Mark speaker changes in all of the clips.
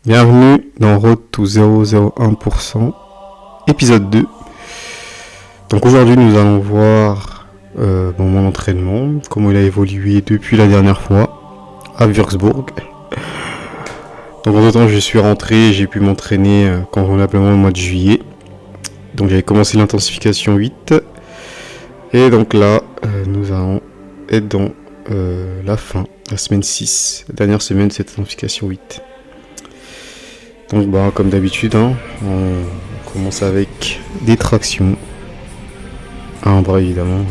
Speaker 1: Bienvenue dans Road to 001%, épisode 2. Donc aujourd'hui nous allons voir mon entraînement, comment il a évolué depuis la dernière fois à Würzburg. Donc en temps je suis rentré, j'ai pu m'entraîner convenablement au mois de juillet. Donc j'avais commencé l'intensification 8. Et donc là nous allons être dans la fin, la semaine 6, la dernière semaine de cette intensification 8. Donc comme d'habitude, on commence avec des tractions. Un bras évidemment,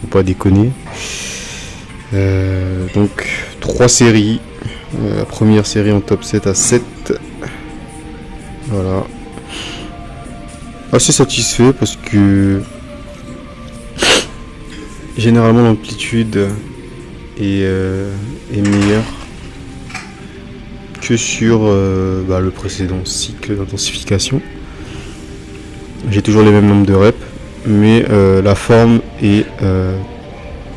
Speaker 1: faut pas déconner. Donc 3 séries. La première série en top 7 à 7. Voilà. Assez satisfait parce que généralement l'amplitude est meilleure que sur le précédent cycle d'intensification. J'ai toujours les mêmes nombres de reps, mais la forme est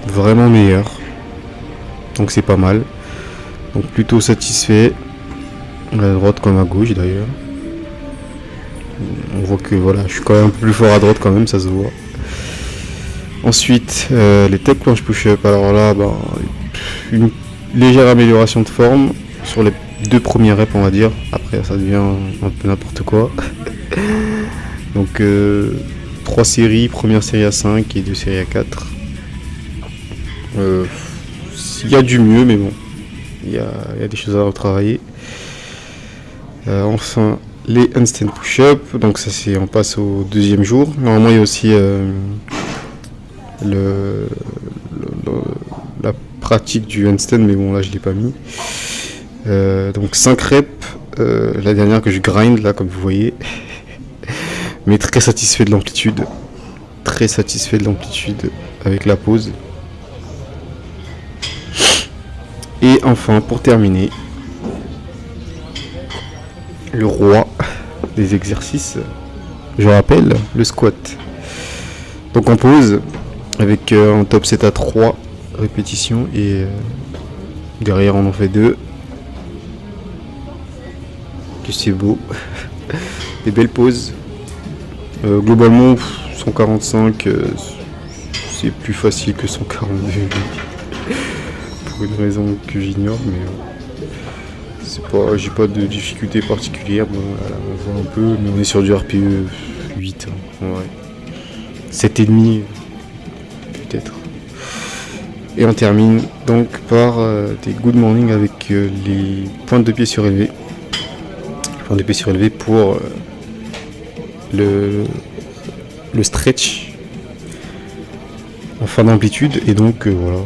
Speaker 1: vraiment meilleure, donc c'est pas mal. Donc plutôt satisfait, à droite comme à gauche d'ailleurs. On voit que voilà, je suis quand même un peu plus fort à droite quand même, ça se voit. Ensuite les tech planche push-up, alors là une légère amélioration de forme sur les 2 premiers reps on va dire, après ça devient un peu n'importe quoi. Donc 3 séries, première série à 5 et 2 séries à 4. Il y a du mieux mais bon, il y a des choses à retravailler. Enfin les handstand push-up, donc ça c'est, on passe au 2e jour. Normalement il y a aussi la pratique du handstand, mais bon là je l'ai pas mis. Donc 5 reps, la dernière que je grind là comme vous voyez. Mais très satisfait de l'amplitude. Très satisfait de l'amplitude avec la pause. Et enfin pour terminer, le roi des exercices, je rappelle, le squat. Donc on pose avec un top 7 à 3 répétitions et derrière on en fait 2. Que c'est beau. Des belles pauses. Globalement 145 c'est plus facile que 142 pour une raison que j'ignore, mais c'est pas, j'ai pas de difficulté particulière. Bon, voilà, on voit un peu, mais on est sur du RPE 8 en vrai. 7,5 peut-être. Et on termine donc par des good morning avec les pointes de pied surélevées. Pointes de pied surélevées pour le stretch en fin d'amplitude. Et donc voilà,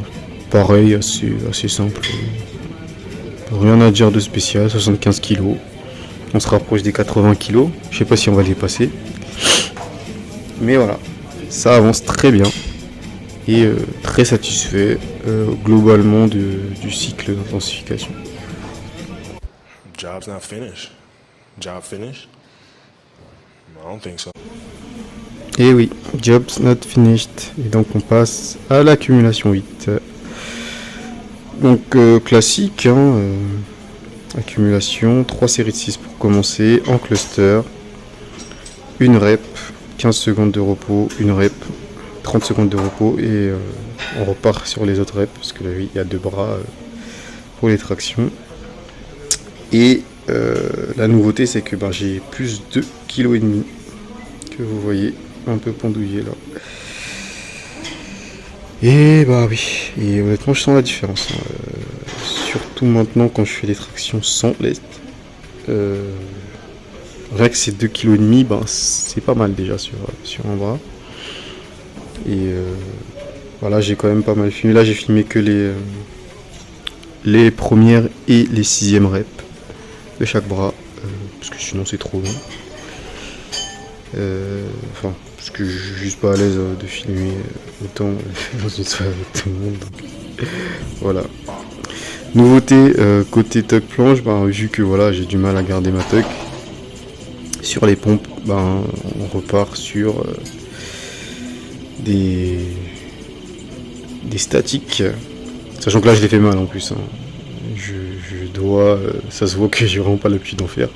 Speaker 1: pareil, assez simple. Rien à dire de spécial, 75 kg. On se rapproche des 80 kg. Je sais pas si on va les passer. Mais voilà, ça avance très bien. Et très satisfait globalement du cycle d'intensification.
Speaker 2: Job's not finished. Job finished? I don't think so.
Speaker 1: Et oui, job's not finished. Et donc on passe à l'accumulation 8. Donc classique, accumulation, 3 séries de 6 pour commencer, en cluster, une rep, 15 secondes de repos, une rep, 30 secondes de repos et on repart sur les autres reps parce que là oui, il y a 2 bras pour les tractions. Et la nouveauté c'est que j'ai plus de 2,5 kg que vous voyez un peu pendouillé là. Et oui, et honnêtement je sens la différence, surtout maintenant quand je fais des tractions sans lest. Rien que ces 2,5 kg, c'est pas mal déjà sur un bras. Et voilà, j'ai quand même pas mal filmé. Là j'ai filmé que les premières et les 6e reps de chaque bras, parce que sinon c'est trop long. Parce que je suis juste pas à l'aise de filmer autant dans une soirée avec tout le monde. Donc, voilà. Nouveauté côté tuck planche, vu que voilà j'ai du mal à garder ma tuck. Sur les pompes, on repart sur des statiques. Sachant que là je les fais mal en plus. Je doigts, ça se voit que j'ai vraiment pas l'habitude d'en faire.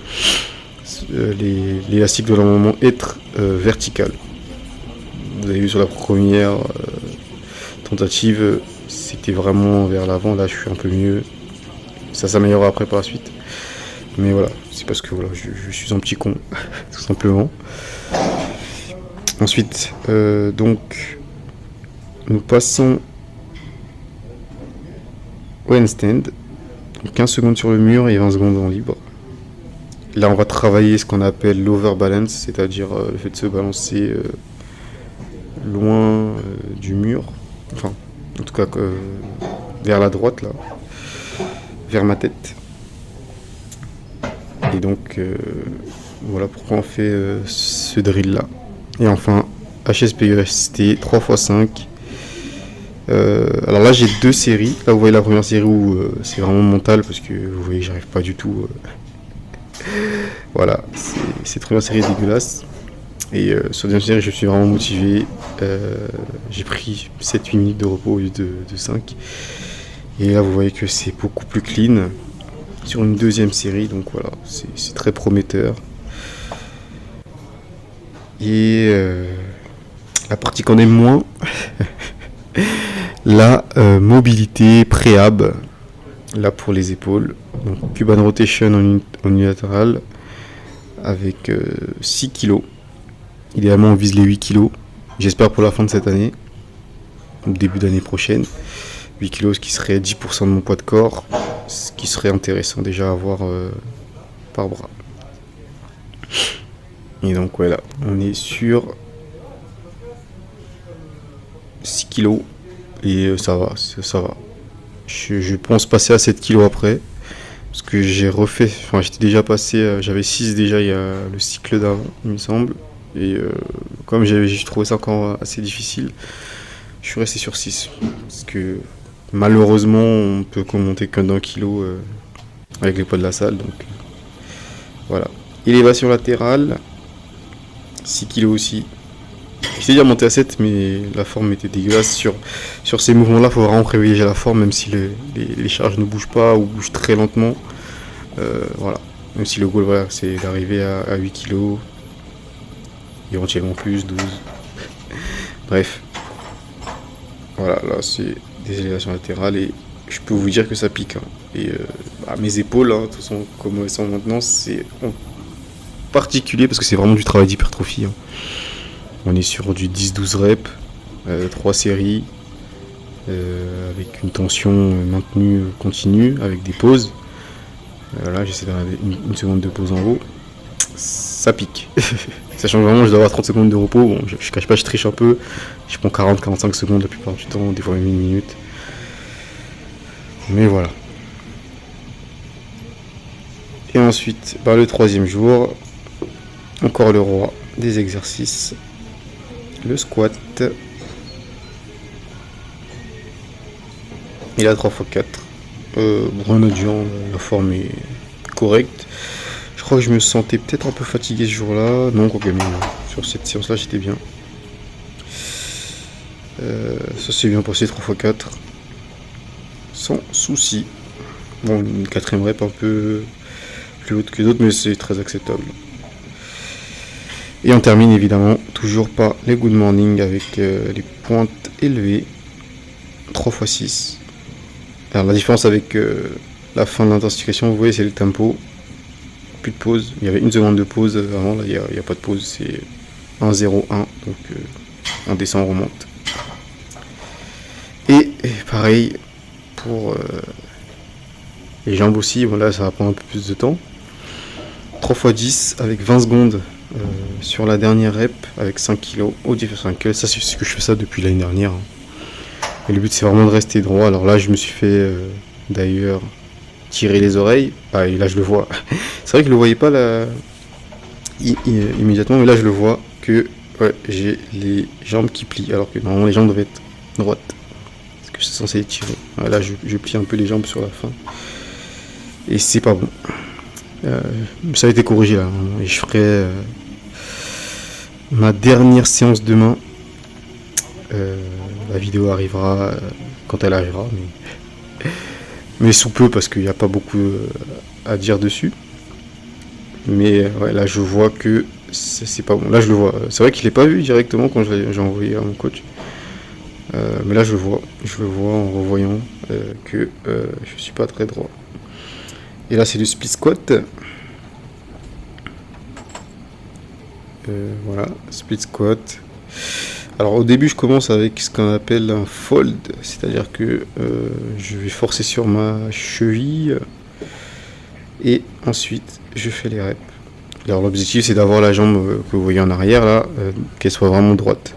Speaker 1: L'élastique doit normalement être vertical. Vous avez vu sur la première tentative, c'était vraiment vers l'avant. Là, je suis un peu mieux. Ça s'améliore après par la suite. Mais voilà, c'est parce que voilà, je suis un petit con, tout simplement. Ensuite, donc, nous passons au handstand. 15 secondes sur le mur et 20 secondes en libre. Là, on va travailler ce qu'on appelle l'overbalance, c'est-à-dire le fait de se balancer loin du mur. Enfin, en tout cas, vers la droite, là, vers ma tête. Et donc, voilà pourquoi on fait ce drill-là. Et enfin, HSPUST 3x5. Alors là, j'ai 2 séries. Là, vous voyez la première série où c'est vraiment mental parce que vous voyez, j'arrive pas du tout. Voilà, cette première série est dégueulasse. Et sur la deuxième série, je suis vraiment motivé. J'ai pris 7-8 minutes de repos au lieu de 5. Et là, vous voyez que c'est beaucoup plus clean sur une deuxième série. Donc voilà, c'est très prometteur. Et la partie qu'on aime moins, la mobilité préhab, là pour les épaules. Donc Cuban Rotation en unilatéral avec 6 kg. Idéalement, on vise les 8 kg. J'espère pour la fin de cette année, ou début d'année prochaine. 8 kg, ce qui serait 10% de mon poids de corps, ce qui serait intéressant déjà à avoir par bras. Et donc voilà, on est sur 6 kg et ça va. Je pense passer à 7 kg après, parce que j'ai refait, enfin j'étais déjà passé, j'avais 6 déjà il y a le cycle d'avant, il me semble. Et comme j'ai trouvé ça encore assez difficile, je suis resté sur 6. Parce que malheureusement, on peut monter que d'un kilo avec les poids de la salle. Donc voilà. Élévation latérale, 6 kg aussi. J'étais déjà monté à 7, mais la forme était dégueulasse. Sur ces mouvements-là, il faut vraiment privilégier la forme, même si les charges ne bougent pas ou bougent très lentement. Voilà. Même si le goal, voilà, c'est d'arriver à 8 kg. Éventuellement plus, 12. Bref. Voilà, là c'est des élévations latérales et je peux vous dire que ça pique. Hein. Et mes épaules, hein, de toute façon, comme elles sont maintenant, c'est en particulier parce que c'est vraiment du travail d'hypertrophie. Hein. On est sur du 10-12 reps, 3 séries, avec une tension maintenue continue, avec des pauses. Là, j'essaie d'avoir une seconde de pause en haut. Ça pique. Sachant que vraiment je dois avoir 30 secondes de repos, bon, je cache pas, je triche un peu, je prends 40-45 secondes la plupart du temps, des fois même 1 minute. Mais voilà. Et ensuite, le 3e jour, encore le roi des exercices, le squat. Et là 3x4. Bon, la forme est correcte. Je crois que je me sentais peut-être un peu fatigué ce jour-là. Non, quoi que même. Sur cette séance-là, j'étais bien. Ça s'est bien passé 3x4. Sans souci. Bon, une 4ème rep un peu plus haute que d'autres, mais c'est très acceptable. Et on termine évidemment toujours par les good morning avec les pointes élevées. 3x6. Alors la différence avec la fin de l'intensification, vous voyez, c'est le tempo. Plus de pause, il y avait 1 seconde de pause avant, là il n'y a pas de pause, c'est 1-0-1, donc on descend, on remonte. Et pareil pour les jambes aussi, voilà, ça va prendre un peu plus de temps. 3x10 avec 20 secondes sur la dernière rep avec 5 kg au differential cut. Ça c'est ce que je fais ça depuis l'année dernière. Et le but c'est vraiment de rester droit. Alors là je me suis fait d'ailleurs tirer les oreilles. Et là je le vois. C'est vrai que je le voyais pas là immédiatement, mais là je le vois que j'ai les jambes qui plient alors que normalement les jambes doivent être droites. Parce que c'est censé tirer. Là je plie un peu les jambes sur la fin. Et c'est pas bon. Ça a été corrigé là. Et je ferai ma dernière séance demain. La vidéo arrivera quand elle arrivera. mais sous peu parce qu'il n'y a pas beaucoup à dire dessus. Mais ouais, là je vois que c'est pas bon. Là je le vois. C'est vrai qu'il n'est pas vu directement quand j'ai envoyé à mon coach. Mais là je le vois en revoyant que je suis pas très droit. Et là c'est du split squat. Voilà, split squat. Alors au début je commence avec ce qu'on appelle un fold, c'est-à-dire que je vais forcer sur ma cheville et ensuite je fais les reps. Alors l'objectif c'est d'avoir la jambe que vous voyez en arrière là, qu'elle soit vraiment droite.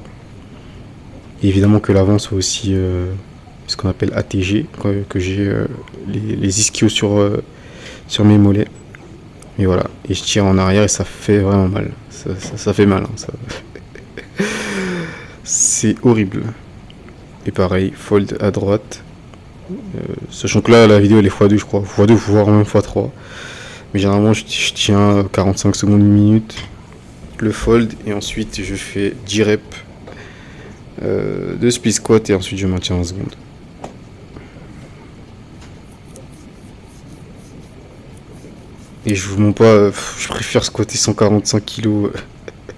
Speaker 1: Et évidemment que l'avant soit aussi ce qu'on appelle ATG, que j'ai les ischios sur mes mollets. Et voilà, et je tire en arrière et ça fait vraiment mal. Ça fait mal, hein, ça. C'est horrible. Et pareil, fold à droite. Sachant que là, la vidéo elle est x2, je crois. x2, voire même x3. Mais généralement, je tiens 45 secondes, une minute. Le fold, et ensuite je fais 10 reps de split squat, et ensuite je maintiens en seconde. Et je vous montre pas, je préfère squatter 145 kg,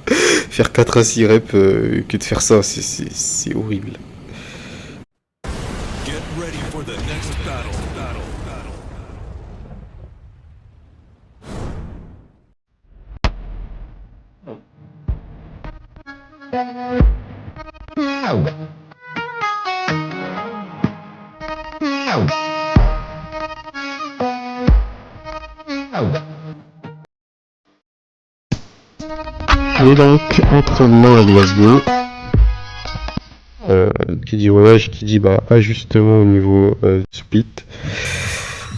Speaker 1: faire 4 à 6 reps que de faire ça, c'est horrible.
Speaker 3: Get ready for the next battle.
Speaker 1: Et donc, entraînement à Glasgow. Qui dit voyage, qui dit ajustement au niveau split.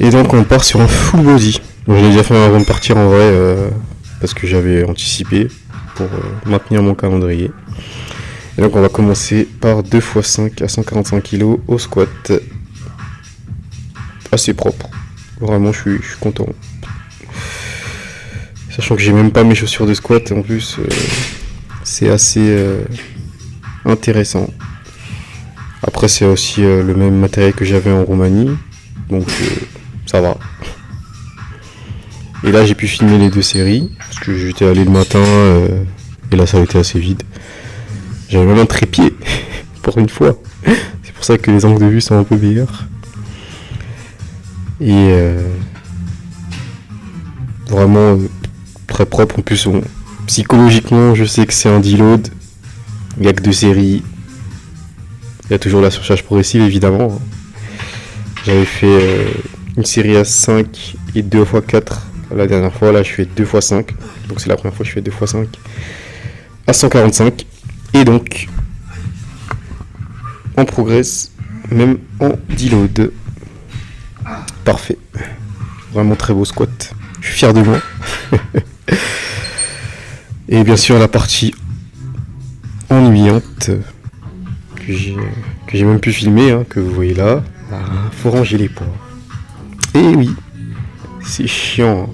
Speaker 1: Et donc on part sur un full body. Donc, je l'ai déjà fait avant de partir en vrai, parce que j'avais anticipé pour maintenir mon calendrier. Et donc on va commencer par 2x5 à 145 kg au squat. Assez propre. Vraiment je suis content. Sachant que j'ai même pas mes chaussures de squat en plus, c'est assez intéressant. Après c'est aussi le même matériel que j'avais en Roumanie, donc ça va. Et là j'ai pu filmer les deux séries, parce que j'étais allé le matin, et là ça a été assez vide. J'avais même un trépied, pour une fois. C'est pour ça que les angles de vue sont un peu meilleurs. Et vraiment très propre. En plus, psychologiquement, je sais que c'est un deload. Il n'y a que 2 séries. Il y a toujours la surcharge progressive, évidemment. J'avais fait une série à 5 et 2x4 la dernière fois. Là, je fais 2x5. Donc, c'est la première fois que je fais 2x5 à 145. Et donc, on progresse même en deload. Parfait. Vraiment très beau squat. Je suis fier de moi. Et bien sûr la partie ennuyante que j'ai même pu filmer, hein, que vous voyez là. Faut ranger les poids. Et oui, c'est chiant.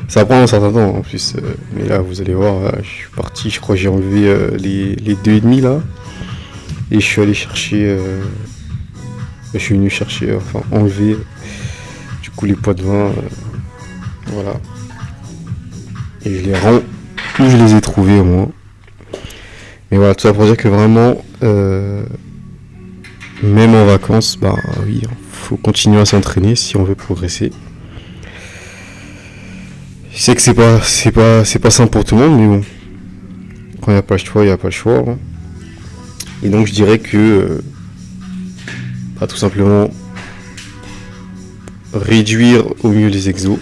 Speaker 1: Ça prend un certain temps en plus. Mais là vous allez voir, je suis parti, je crois que j'ai enlevé les 2,5 là. Et je suis allé chercher... je suis venu chercher, enfin enlever du coup les poids de vin. Voilà. Et je les rends où je les ai trouvés au moins. Mais voilà, tout ça pour dire que vraiment, même en vacances, oui, faut continuer à s'entraîner si on veut progresser. Je sais que c'est pas simple pour tout le monde, mais bon. Quand il n'y a pas le choix, il n'y a pas le choix. Hein. Et donc je dirais que tout simplement réduire au mieux les exos.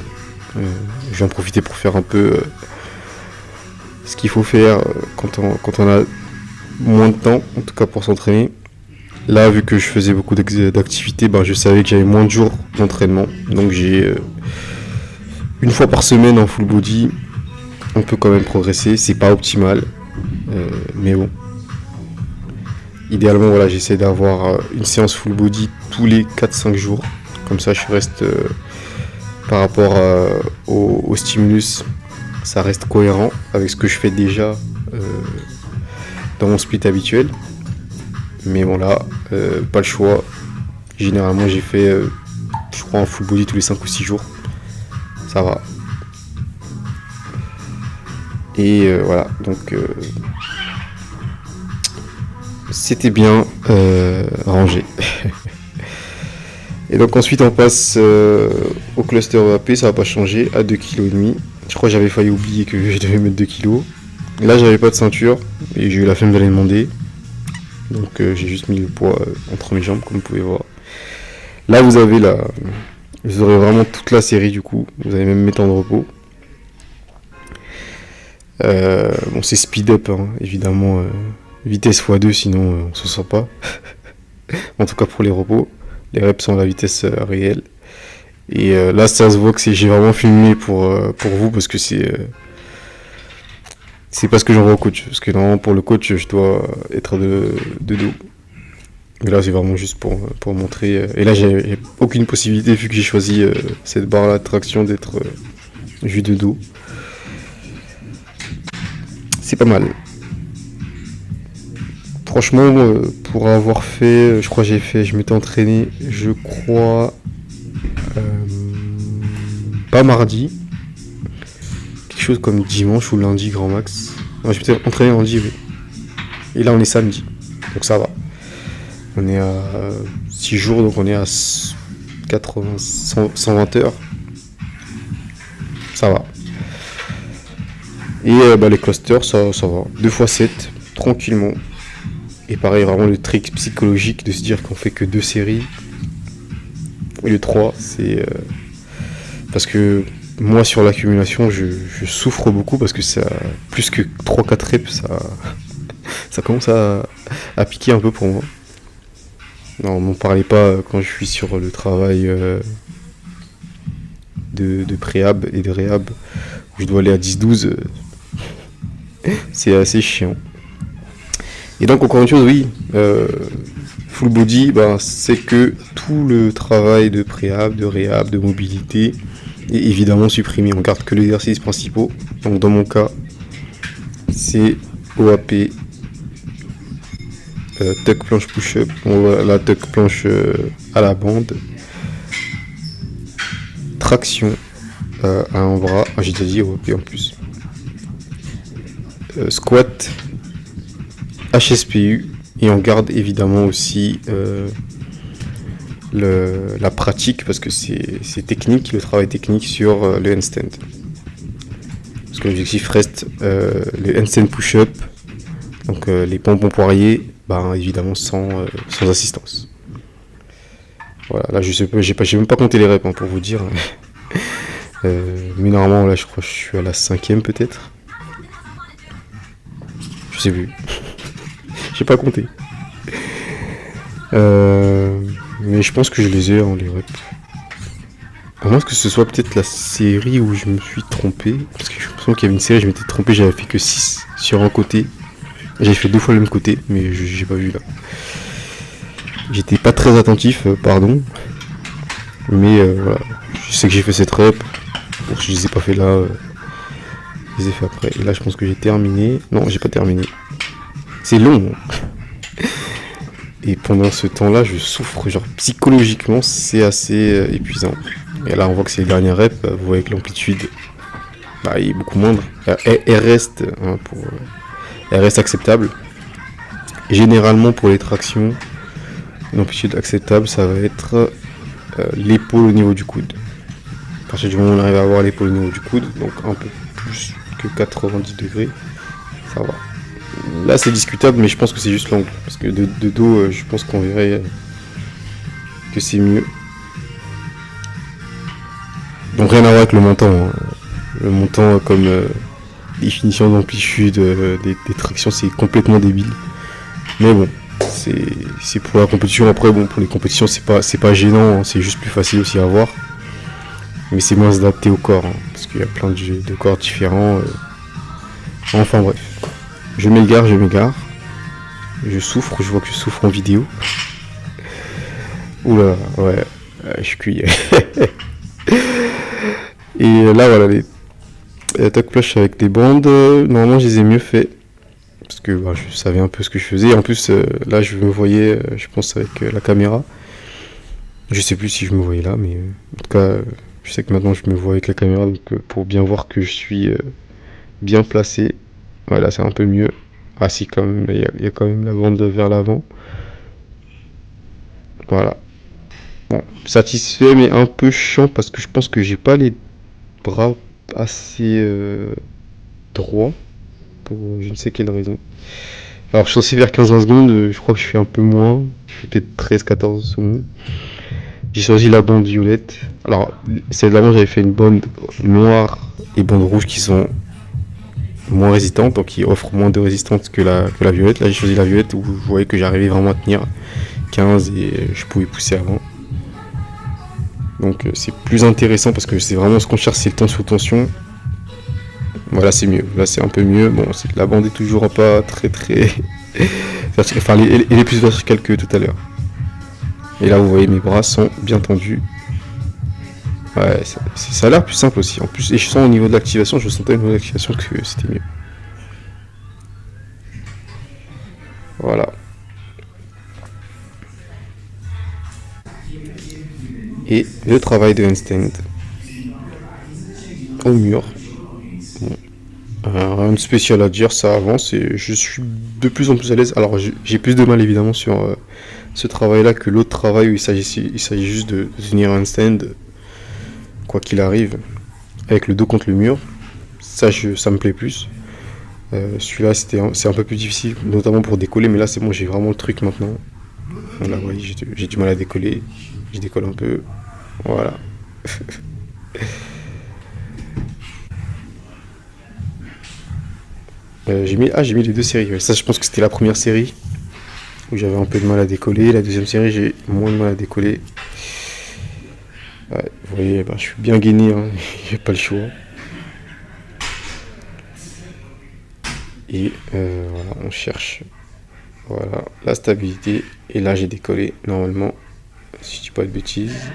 Speaker 1: Je vais en profiter pour faire un peu ce qu'il faut faire quand on a moins de temps, en tout cas pour s'entraîner. Là, vu que je faisais beaucoup d'activités, je savais que j'avais moins de jours d'entraînement. Donc j'ai une fois par semaine en full body. On peut quand même progresser, c'est pas optimal. Mais bon. Idéalement, voilà, j'essaie d'avoir une séance full body tous les 4-5 jours. Comme ça, je reste par rapport au stimulus, ça reste cohérent avec ce que je fais déjà dans mon split habituel. Mais bon là, pas le choix. Généralement j'ai fait je crois un full body tous les 5 ou 6 jours. Ça va. Et voilà, donc c'était bien rangé. Et donc ensuite on passe au cluster EAP, ça va pas changer, à 2,5 kg. Je crois que j'avais failli oublier que je devais mettre 2 kg. Là j'avais pas de ceinture et j'ai eu la flemme d'aller demander. Donc j'ai juste mis le poids entre mes jambes comme vous pouvez voir. Là vous avez vous aurez vraiment toute la série du coup. Vous avez même mes temps de repos. Bon c'est speed up hein, évidemment. Vitesse x2 sinon on se sent pas. En tout cas pour les repos. Les reps sont à la vitesse réelle. Et là ça se voit que j'ai vraiment filmé pour vous parce que c'est pas ce que j'envoie au coach. Parce que normalement pour le coach je dois être de dos. Mais là c'est vraiment juste pour montrer. Et là j'ai aucune possibilité vu que j'ai choisi cette barre là de traction d'être juste de dos. C'est pas mal. Franchement, pour avoir fait, je crois que je m'étais entraîné, je crois, pas mardi, quelque chose comme dimanche ou lundi grand max. Non, je m'étais entraîné lundi, oui. Et là on est samedi, donc ça va. On est à 6 jours, donc on est à 120 heures. Ça va. Et les clusters, ça va. 2 x 7, tranquillement. Et pareil, vraiment le trick psychologique de se dire qu'on fait que 2 séries. Et le 3, c'est... parce que moi, sur l'accumulation, je souffre beaucoup parce que ça, plus que 3-4 reps, ça commence à piquer un peu pour moi. Non, m'en parlez pas quand je suis sur le travail de préhab et de réhab, où je dois aller à 10-12. C'est assez chiant. Et donc encore une chose, oui, full body, c'est que tout le travail de préhab, de réhab, de mobilité est évidemment supprimé. On garde que les exercices principaux. Donc dans mon cas, c'est OAP, tuck planche push-up, on voit la tuck planche à la bande, traction à un bras, j'ai déjà dit OAP en plus, squat, HSPU, et on garde évidemment aussi la pratique parce que c'est technique, le travail technique sur le handstand. Parce que l'objectif reste le handstand push-up, donc les pompons poiriers, évidemment sans assistance. Voilà, là j'ai même pas compté les reps pour vous dire. Mais normalement là je crois que je suis à la 5ème peut-être. Je sais plus. J'ai pas compté. Mais je pense que je les ai les reps. À moins que ce soit peut-être la série où je me suis trompé. Parce que je me souviens qu'il y avait une série, je m'étais trompé, j'avais fait que 6 sur un côté. J'ai fait 2 fois le même côté, mais j'ai pas vu là. J'étais pas très attentif, pardon. Mais voilà. Je sais que j'ai fait cette rep. Bon, si je les ai pas fait là, je les ai fait après. Et là je pense que j'ai terminé. Non, j'ai pas terminé. C'est long. Et pendant ce temps-là, je souffre, genre psychologiquement, c'est assez épuisant. Et là, on voit que c'est les dernières reps, vous voyez que l'amplitude, il est beaucoup moindre. Elle reste, elle reste acceptable. Généralement, pour les tractions, l'amplitude acceptable, ça va être l'épaule au niveau du coude. À partir du moment où on arrive à avoir l'épaule au niveau du coude, donc un peu plus que 90 degrés, ça va. Là c'est discutable, mais je pense que c'est juste l'angle, parce que de dos je pense qu'on verrait que c'est mieux. Donc rien à voir avec le montant, hein. Le montant comme définition d'amplitude des tractions, c'est complètement débile. Mais bon, c'est pour la compétition. Après bon, pour les compétitions c'est pas gênant, hein. C'est juste plus facile aussi à voir. Mais c'est moins adapté au corps, hein, parce qu'il y a plein de corps différents. Enfin bref. Je m'égare. Je souffre, je vois que je souffre en vidéo. Oula, ouais, je suis cuit. Et là, voilà, les tuck plush avec des bandes, normalement, je les ai mieux fait. Parce que je savais un peu ce que je faisais. En plus, là, je me voyais, je pense, avec la caméra. Je sais plus si je me voyais là, mais en tout cas, je sais que maintenant je me vois avec la caméra, donc pour bien voir que je suis bien placé. Voilà, c'est un peu mieux. Ah si, quand même, il y a quand même la bande vers l'avant. Voilà. Bon, satisfait, mais un peu chiant parce que je pense que j'ai pas les bras assez droits pour je ne sais quelle raison. Alors, je suis censé faire 15-20 secondes, je crois que je fais un peu moins. Je fais peut-être 13-14 secondes. J'ai choisi la bande violette. Alors, celle d'avant, j'avais fait une bande noire et bande rouge qui sont moins résistantes, donc qui offrent moins de résistance que la violette. Là, j'ai choisi la violette où je voyais que j'arrivais vraiment à tenir 15 et je pouvais pousser avant. Donc, c'est plus intéressant parce que c'est vraiment ce qu'on cherche, c'est le temps sous tension. Voilà, c'est mieux. Là, c'est un peu mieux. Bon, c'est que la bande est toujours pas très très verticale. Enfin, elle est plus verticale que tout à l'heure. Et là, vous voyez, mes bras sont bien tendus. Ouais, ça a l'air plus simple aussi. En plus, et je sens au niveau de l'activation, je sentais au niveau de l'activation que c'était mieux. Voilà. Et le travail de handstand au mur. Bon. Rien de spécial à dire, ça avance et je suis de plus en plus à l'aise. Alors j'ai plus de mal évidemment sur ce travail-là que l'autre travail où il s'agit juste de tenir un handstand, quoi qu'il arrive, avec le dos contre le mur. Ça me plaît plus. Celui-là c'est un peu plus difficile, notamment pour décoller, mais là c'est bon, j'ai vraiment le truc maintenant. Là, ouais, j'ai du mal à décoller. Je décolle un peu. Voilà. J'ai mis les deux séries. Ouais. Ça, je pense que c'était la première série où j'avais un peu de mal à décoller. La deuxième série, j'ai moins de mal à décoller. Ouais, vous voyez, je suis bien gainé, hein. J'ai pas le choix. Et voilà, on cherche. Voilà, la stabilité. Et là, j'ai décollé normalement. Si je dis pas de bêtises.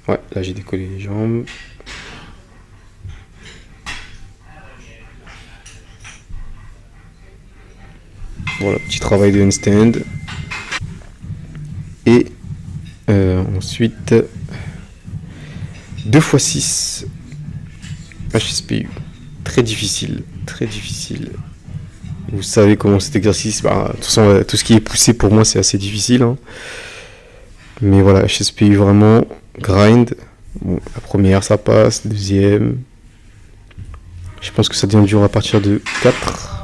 Speaker 1: Ouais, là, j'ai décollé les jambes. Voilà, petit travail de handstand. Et ensuite, 2x6 HSPU. Très difficile, très difficile. Vous savez comment cet exercice, de toute façon, tout ce qui est poussé pour moi c'est assez difficile. Hein. Mais voilà, HSPU vraiment, grind. Bon, la première ça passe, deuxième. Je pense que ça devient dur à partir de 4.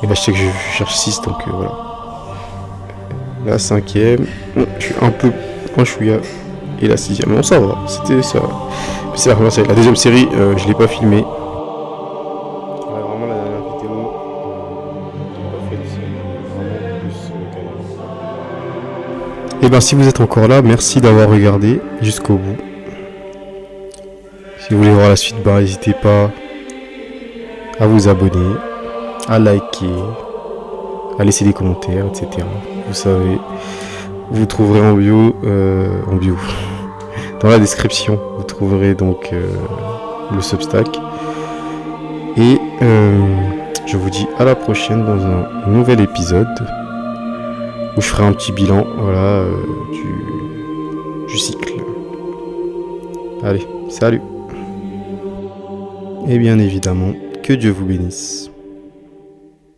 Speaker 1: Et là je sais que je cherche 6, donc voilà. La cinquième, je suis un peu un chouïa. Et la sixième, non ça va, c'était ça. C'est la première série. La deuxième série, je l'ai pas filmée. Ouais, vraiment la dernière vidéo, j'ai pas fait de série, vraiment plus. Et ben si vous êtes encore là, merci d'avoir regardé jusqu'au bout. Si vous voulez voir la suite, n'hésitez pas à vous abonner, à liker, à laisser des commentaires, etc. Vous savez, vous trouverez en bio, dans la description, vous trouverez donc le Substack. Et je vous dis à la prochaine dans un nouvel épisode où je ferai un petit bilan, voilà, du cycle. Allez, salut. Et bien évidemment, que Dieu vous bénisse.